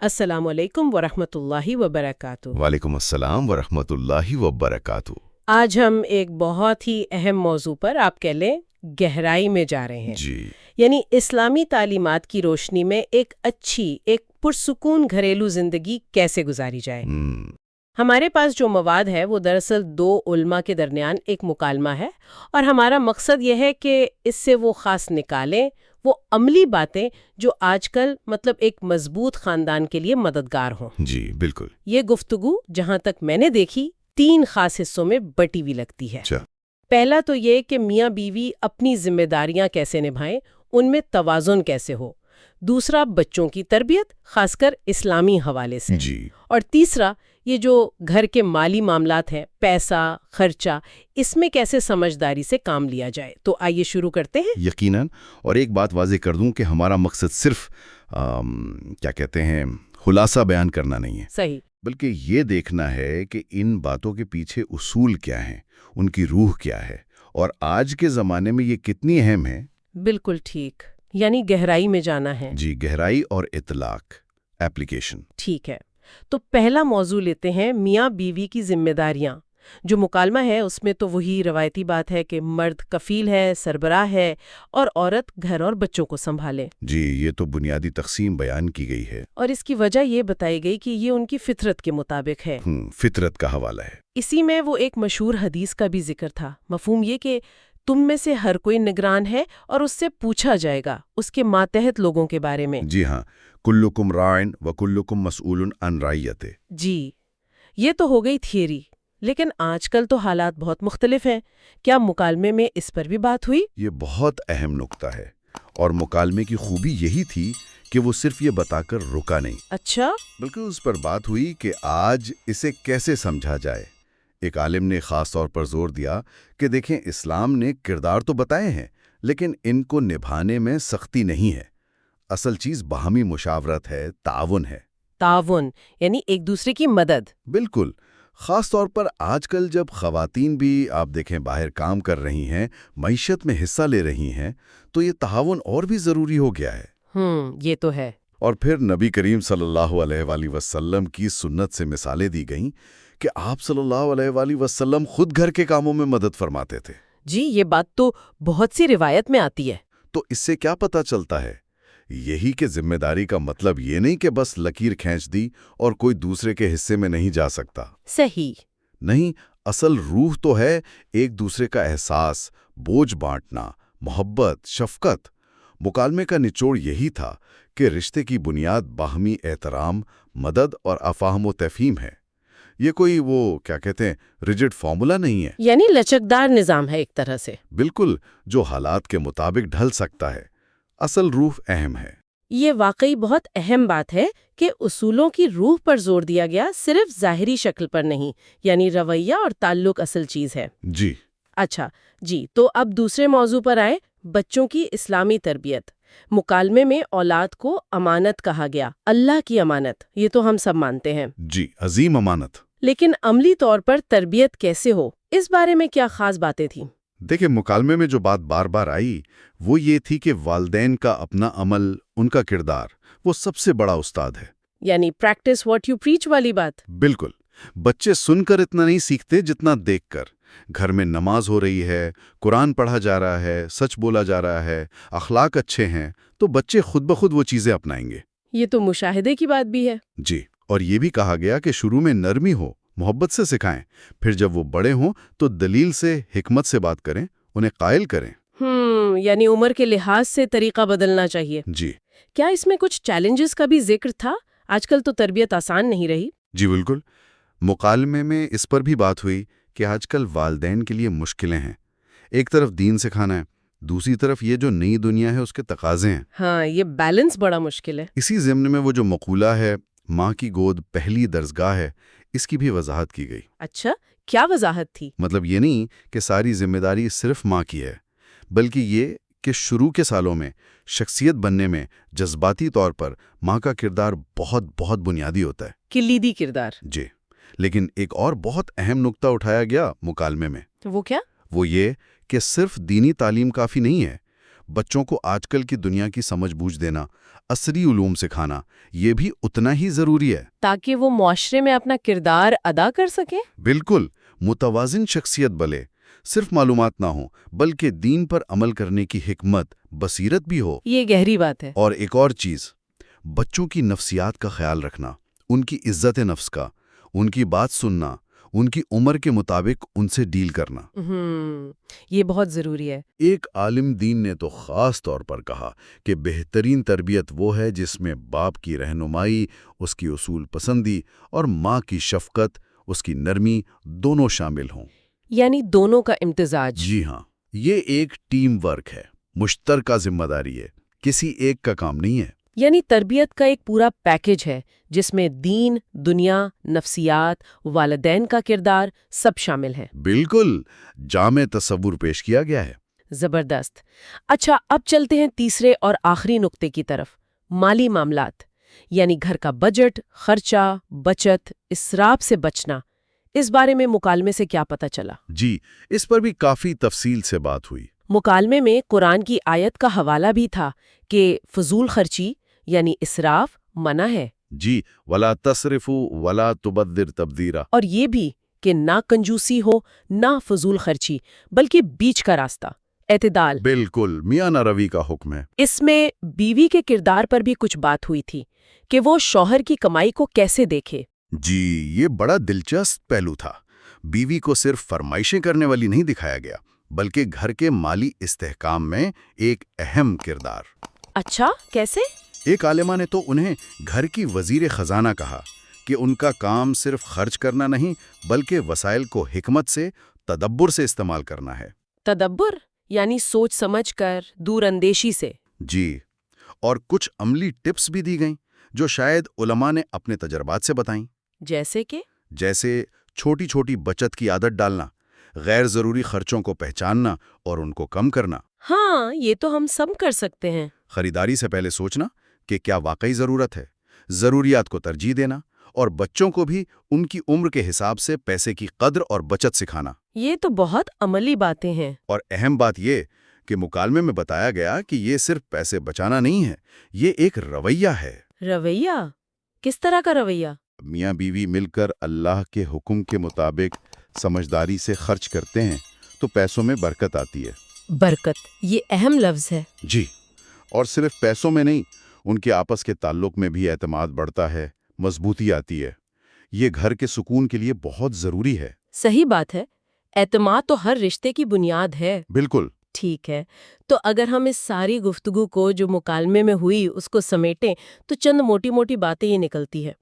السلام علیکم ورحمۃ اللہ وبرکاتہ۔ وعلیکم السلام ورحمۃ اللہ وبرکاتہ۔ آج ہم ایک بہت ہی اہم موضوع پر آپ کہہ لیں گہرائی میں جا رہے ہیں، جی یعنی اسلامی تعلیمات کی روشنی میں ایک اچھی، ایک پرسکون گھریلو زندگی کیسے گزاری جائے۔ ہمارے پاس جو مواد ہے وہ دراصل دو علماء کے درمیان ایک مکالمہ ہے، اور ہمارا مقصد یہ ہے کہ اس سے وہ خاص نکالیں، وہ عملی باتیں جو آج کل ایک مضبوط خاندان کے لیے مددگار ہوں۔ جی بالکل۔ یہ گفتگو جہاں تک میں نے دیکھی 3 خاص حصوں میں بٹی ہوئی لگتی ہے۔ اچھا۔ پہلا تو یہ کہ میاں بیوی اپنی ذمہ داریاں کیسے نبھائیں، ان میں توازن کیسے ہو۔ دوسرا بچوں کی تربیت، خاص کر اسلامی حوالے سے۔ جی۔ اور تیسرا یہ جو گھر کے مالی معاملات ہیں، پیسہ، خرچہ، اس میں کیسے سمجھداری سے کام لیا جائے۔ تو آئیے شروع کرتے ہیں۔ یقیناً، اور ایک بات واضح کر دوں کہ ہمارا مقصد صرف خلاصہ بیان کرنا نہیں ہے، صحیح، بلکہ یہ دیکھنا ہے کہ ان باتوں کے پیچھے اصول کیا ہیں، ان کی روح کیا ہے، اور آج کے زمانے میں یہ کتنی اہم ہے۔ بالکل ٹھیک، یعنی گہرائی میں جانا ہے۔ جی، گہرائی اور اطلاق، ایپلیکیشن۔ ٹھیک ہے، تو پہلا موضوع لیتے ہیں میاں بیوی کی ذمہ داریاں۔ جو مکالمہ ہے اس میں تو وہی روایتی بات ہے کہ مرد کفیل ہے، سربراہ ہے، اور عورت گھر اور بچوں کو سنبھالے۔ جی، یہ تو بنیادی تقسیم بیان کی گئی ہے۔ اور اس کی وجہ یہ بتائی گئی کہ یہ ان کی فطرت کے مطابق ہے۔ فطرت کا حوالہ ہے۔ اسی میں وہ ایک مشہور حدیث کا بھی ذکر تھا، مفہوم یہ کہ تم میں سے ہر کوئی نگران ہے اور اس سے پوچھا جائے گا اس کے ماتحت لوگوں کے بارے میں۔ جی ہاں، کلکم رائن و کلکم مسئول عن رعیتہ۔ جی، یہ تو ہو گئی تھیوری، لیکن آج کل تو حالات بہت مختلف ہیں۔ کیا مکالمے میں اس پر بھی بات ہوئی؟ یہ بہت اہم نکتہ ہے، اور مکالمے کی خوبی یہی تھی کہ وہ صرف یہ بتا کر رکا نہیں، اچھا، بلکہ اس پر بات ہوئی کہ آج اسے کیسے سمجھا جائے۔ ایک عالم نے خاص طور پر زور دیا کہ دیکھیں، اسلام نے کردار تو بتائے ہیں، لیکن ان کو نبھانے میں سختی نہیں ہے۔ اصل چیز باہمی مشاورت ہے، تعاون ہے۔ تعاون یعنی ایک دوسرے کی مدد۔ بالکل، خاص طور پر آج کل جب خواتین بھی آپ دیکھیں باہر کام کر رہی ہیں، معیشت میں حصہ لے رہی ہیں، تو یہ تعاون اور بھی ضروری ہو گیا ہے۔ یہ تو ہے۔ اور پھر نبی کریم صلی اللہ علیہ وآلہ وسلم کی سنت سے مثالیں دی گئیں کہ آپ صلی اللہ علیہ وآلہ وسلم خود گھر کے کاموں میں مدد فرماتے تھے۔ جی، یہ بات تو بہت سی روایت میں آتی ہے۔ تو اس سے کیا پتہ چلتا ہے؟ یہی کہ ذمہ داری کا مطلب یہ نہیں کہ بس لکیر کھینچ دی اور کوئی دوسرے کے حصے میں نہیں جا سکتا۔ صحیح۔ نہیں، اصل روح تو ہے ایک دوسرے کا احساس، بوجھ بانٹنا، محبت، شفقت۔ مکالمے کا نچوڑ یہی تھا کہ رشتے کی بنیاد باہمی احترام، مدد اور افہام و تفہیم ہے۔ یہ کوئی ریجڈ فارمولا نہیں ہے، یعنی لچکدار نظام ہے ایک طرح سے۔ بالکل، جو حالات کے مطابق ڈھل سکتا ہے۔ اصل روح اہم ہے۔ یہ واقعی بہت اہم بات ہے کہ اصولوں کی روح پر زور دیا گیا، صرف ظاہری شکل پر نہیں، یعنی رویہ اور تعلق اصل چیز ہے۔ جی اچھا جی، تو اب دوسرے موضوع پر آئے، بچوں کی اسلامی تربیت۔ مکالمے میں اولاد کو امانت کہا گیا، اللہ کی امانت، یہ تو ہم سب مانتے ہیں۔ جی، عظیم امانت۔ لیکن عملی طور پر تربیت کیسے ہو، اس بارے میں کیا خاص باتیں تھیں؟ دیکھیں، مکالمے میں جو بات بار بار آئی وہ یہ تھی کہ والدین کا اپنا عمل، ان کا کردار، وہ سب سے بڑا استاد ہے۔ یعنی پریکٹس واٹ یو پریچ والی بات۔ بالکل، بچے سن کر اتنا نہیں سیکھتے جتنا دیکھ کر۔ گھر میں نماز ہو رہی ہے، قرآن پڑھا جا رہا ہے، سچ بولا جا رہا ہے، اخلاق اچھے ہیں، تو بچے خود بخود وہ چیزیں اپنائیں گے۔ یہ تو مشاہدے کی بات بھی ہے۔ جی، اور یہ بھی کہا گیا کہ شروع میں نرمی ہو، محبت سے سکھائیں، پھر جب وہ بڑے ہوں تو دلیل سے، حکمت سے بات کریں، انہیں قائل کریں۔ یعنی عمر کے لحاظ سے طریقہ بدلنا چاہیے۔ جی، کیا اس میں کچھ چیلنجز کا بھی ذکر تھا؟ آج کل تو تربیت آسان نہیں رہی۔ جی بالکل، مکالمے میں اس پر بھی بات ہوئی کہ آج کل والدین کے لیے مشکلیں ہیں۔ ایک طرف دین سکھانا ہے، دوسری طرف یہ جو نئی دنیا ہے اس کے تقاضے ہیں۔ ہاں، یہ بیلنس بڑا مشکل ہے۔ اسی ضمن میں وہ جو مقولہ ہے ماں کی گود پہلی درسگاہ ہے، اس کی بھی وضاحت کی گئی۔ اچھا، کیا وضاحت تھی؟ مطلب یہ نہیں کہ ساری ذمہ داری صرف ماں کی ہے، بلکہ یہ کہ شروع کے سالوں میں شخصیت بننے میں جذباتی طور پر ماں کا کردار بہت بہت بنیادی ہوتا ہے، کلیدی کردار۔ جی۔ لیکن ایک اور بہت اہم نکتہ اٹھایا گیا مکالمے میں، وہ کیا؟ وہ یہ کہ صرف دینی تعلیم کافی نہیں ہے، بچوں کو آج کل کی دنیا کی سمجھ بوجھ دینا، عصری علوم سکھانا، یہ بھی اتنا ہی ضروری ہے۔ تاکہ وہ معاشرے میں اپنا کردار ادا کر سکیں۔ بالکل، متوازن شخصیت بلے، صرف معلومات نہ ہوں بلکہ دین پر عمل کرنے کی حکمت، بصیرت بھی ہو۔ یہ گہری بات ہے۔ اور ایک اور چیز، بچوں کی نفسیات کا خیال رکھنا، ان کی عزت نفس کا، ان کی بات سننا، ان کی عمر کے مطابق ان سے ڈیل کرنا۔ یہ بہت ضروری ہے۔ ایک عالم دین نے تو خاص طور پر کہا کہ بہترین تربیت وہ ہے جس میں باپ کی رہنمائی، اس کی اصول پسندی اور ماں کی شفقت، اس کی نرمی دونوں شامل ہوں۔ یعنی دونوں کا امتزاج۔ جی ہاں، یہ ایک ٹیم ورک ہے، مشترکہ ذمہ داری ہے، کسی ایک کا کام نہیں ہے۔ یعنی تربیت کا ایک پورا پیکج ہے جس میں دین، دنیا، نفسیات، والدین کا کردار سب شامل ہے۔ بالکل، جامع تصور پیش کیا گیا ہے۔ زبردست۔ اچھا، اب چلتے ہیں تیسرے اور آخری نقطے کی طرف، مالی معاملات، یعنی گھر کا بجٹ، خرچہ، بچت، اسراف سے بچنا۔ اس بارے میں مکالمے سے کیا پتہ چلا؟ جی، اس پر بھی کافی تفصیل سے بات ہوئی۔ مکالمے میں قرآن کی آیت کا حوالہ بھی تھا کہ فضول خرچی یعنی اسراف منع ہے۔ جی، وَلَا تَسْرِفُوا وَلَا تُبَذِّرْ تَبْذِيرًا۔ اور یہ بھی کہ نہ کنجوسی ہو نہ فضول خرچی، بلکہ بیچ کا راستہ، اعتدال۔ بالکل، میاں نہ روی کا حکم ہے۔ اس میں بیوی کے کردار پر بھی کچھ بات ہوئی تھی کہ وہ شوہر کی کمائی کو کیسے دیکھے۔ جی، یہ بڑا دلچسپ پہلو تھا۔ بیوی کو صرف فرمائشیں کرنے والی نہیں دکھایا گیا، بلکہ گھر کے مالی استحکام میں ایک اہم کردار۔ اچھا، کیسے؟ ایک عالمہ نے تو انہیں گھر کی وزیر خزانہ کہا کہ ان کا کام صرف خرچ کرنا نہیں بلکہ وسائل کو حکمت سے، تدبر سے استعمال کرنا ہے۔ تدبر یعنی سوچ سمجھ کر، دور اندیشی سے۔ جی، اور کچھ عملی ٹپس بھی دی گئیں جو شاید علماء نے اپنے تجربات سے بتائیں۔ جیسے چھوٹی چھوٹی بچت کی عادت ڈالنا، غیر ضروری خرچوں کو پہچاننا اور ان کو کم کرنا۔ ہاں، یہ تو ہم سب کر سکتے ہیں۔ خریداری سے پہلے سوچنا کہ کیا واقعی ضرورت ہے، ضروریات کو ترجیح دینا، اور بچوں کو بھی ان کی عمر کے حساب سے پیسے کی قدر اور بچت سکھانا۔ یہ تو بہت عملی باتیں ہیں۔ اور اہم بات یہ کہ مکالمے میں بتایا گیا کہ یہ صرف پیسے بچانا نہیں ہے، یہ ایک رویہ ہے۔ رویہ؟ کس طرح کا رویہ؟ میاں بیوی مل کر اللہ کے حکم کے مطابق سمجھداری سے خرچ کرتے ہیں تو پیسوں میں برکت آتی ہے۔ برکت، یہ اہم لفظ ہے۔ جی، اور صرف پیسوں میں نہیں، ان کے آپس کے تعلق میں بھی اعتماد بڑھتا ہے، مضبوطی آتی ہے۔ یہ گھر کے سکون کے لیے بہت ضروری ہے۔ صحیح بات ہے، اعتماد تو ہر رشتے کی بنیاد ہے۔ بالکل۔ ٹھیک ہے، تو اگر ہم اس ساری گفتگو کو جو مکالمے میں ہوئی اس کو سمیٹیں تو چند موٹی موٹی باتیں یہ نکلتی ہے۔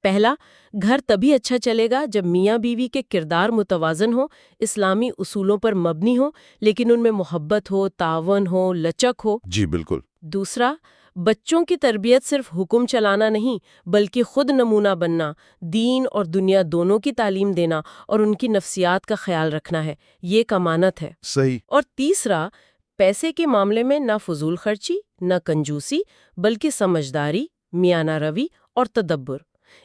پہلا، گھر تبھی اچھا چلے گا جب میاں بیوی کے کردار متوازن ہو، اسلامی اصولوں پر مبنی ہو، لیکن ان میں محبت ہو، تعاون ہو، لچک ہو۔ جی بالکل۔ دوسرا، بچوں کی تربیت صرف حکم چلانا نہیں بلکہ خود نمونہ بننا، دین اور دنیا دونوں کی تعلیم دینا اور ان کی نفسیات کا خیال رکھنا ہے، یہ ایک امانت ہے۔ صحیح۔ اور تیسرا، پیسے کے معاملے میں نہ فضول خرچی، نہ کنجوسی، بلکہ سمجھداری، میانہ روی اور تدبر۔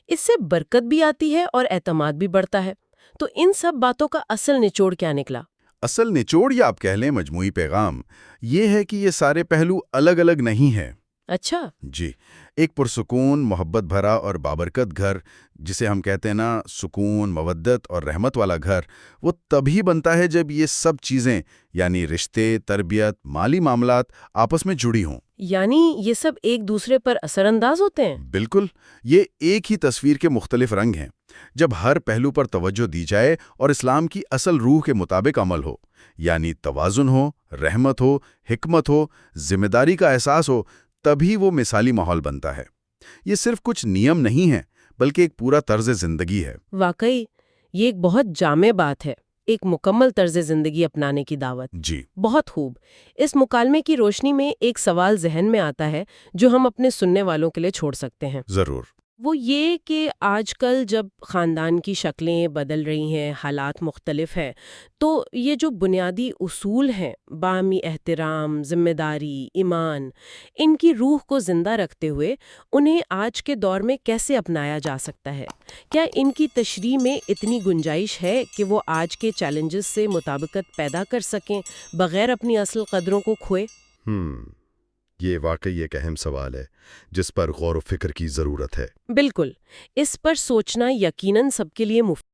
اس سے برکت بھی آتی ہے اور اعتماد بھی بڑھتا ہے۔ تو ان سب باتوں کا اصل نچوڑ کیا نکلا؟ اصل نچوڑ یا آپ کہہ لیں مجموعی پیغام یہ ہے کہ یہ سارے پہلو الگ الگ نہیں ہیں۔ اچھا۔ جی، ایک پرسکون، محبت بھرا اور بابرکت گھر، جسے ہم کہتے ہیں نا سکون، مودت اور رحمت والا گھر، وہ تبھی بنتا ہے جب یہ سب چیزیں یعنی رشتے، تربیت، مالی معاملات آپس میں جڑی ہوں۔ یعنی یہ سب ایک دوسرے پر اثر انداز ہوتے ہیں؟ بالکل، یہ ایک ہی تصویر کے مختلف رنگ ہیں۔ جب ہر پہلو پر توجہ دی جائے اور اسلام کی اصل روح کے مطابق عمل ہو، یعنی توازن ہو، رحمت ہو، حکمت ہو، ذمہ داری کا احساس ہو، تبھی وہ مثالی ماحول بنتا ہے۔ یہ صرف کچھ نیم نہیں ہے بلکہ ایک پورا طرز زندگی ہے۔ واقعی یہ ایک بہت جامع بات ہے، ایک مکمل طرز زندگی اپنانے کی دعوت۔ جی، بہت خوب۔ اس مکالمے کی روشنی میں ایک سوال ذہن میں آتا ہے جو ہم اپنے سننے والوں کے لیے چھوڑ سکتے ہیں۔ ضرور۔ وہ یہ کہ آج کل جب خاندان کی شکلیں بدل رہی ہیں، حالات مختلف ہیں، تو یہ جو بنیادی اصول ہیں، باہمی احترام، ذمہ داری، ایمان، ان کی روح کو زندہ رکھتے ہوئے انہیں آج کے دور میں کیسے اپنایا جا سکتا ہے؟ کیا ان کی تشریح میں اتنی گنجائش ہے کہ وہ آج کے چیلنجز سے مطابقت پیدا کر سکیں بغیر اپنی اصل قدروں کو کھوئے؟ یہ واقعی ایک اہم سوال ہے جس پر غور و فکر کی ضرورت ہے۔ بالکل، اس پر سوچنا یقیناً سب کے لیے مفید